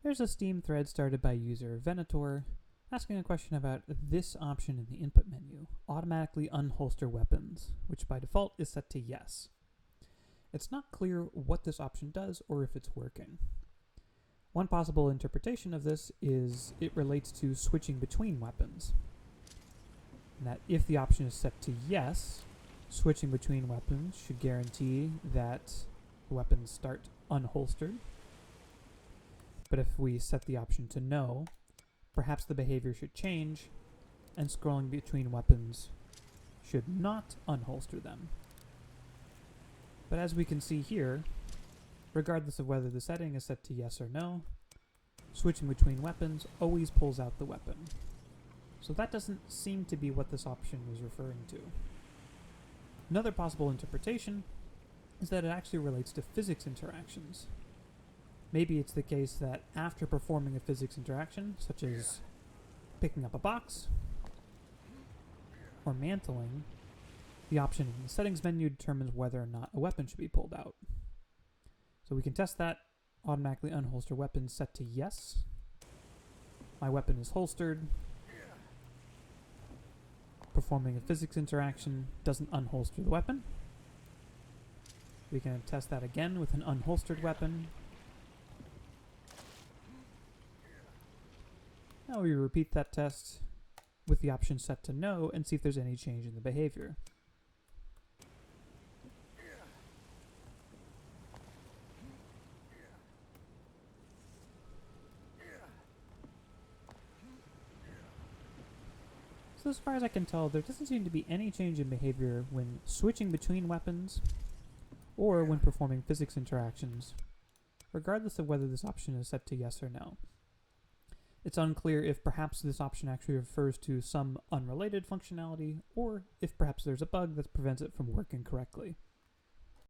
There's a Steam thread started by user Venator asking a question about this option in the input menu, automatically unholster weapons, which by default is set to yes. It's not clear what this option does or if it's working. One possible interpretation of this is it relates to switching between weapons. And that if the option is set to yes, switching between weapons should guarantee that the weapons start unholstered. But if we set the option to no, perhaps the behavior should change, and scrolling between weapons should not unholster them. But as we can see here, regardless of whether the setting is set to yes or no, switching between weapons always pulls out the weapon. So that doesn't seem to be what this option is referring to. Another possible interpretation is that it actually relates to physics interactions. Maybe it's the case that after performing a physics interaction, such as picking up a box or mantling, the option in the settings menu determines whether or not a weapon should be pulled out. So we can test that. Automatically unholster weapons set to yes. My weapon is holstered. Performing a physics interaction doesn't unholster the weapon. We can test that again with an unholstered weapon. Now we repeat that test with the option set to no and see if there's any change in the behavior. So as far as I can tell, there doesn't seem to be any change in behavior when switching between weapons or when performing physics interactions, regardless of whether this option is set to yes or no. It's unclear if perhaps this option actually refers to some unrelated functionality, or if perhaps there's a bug that prevents it from working correctly.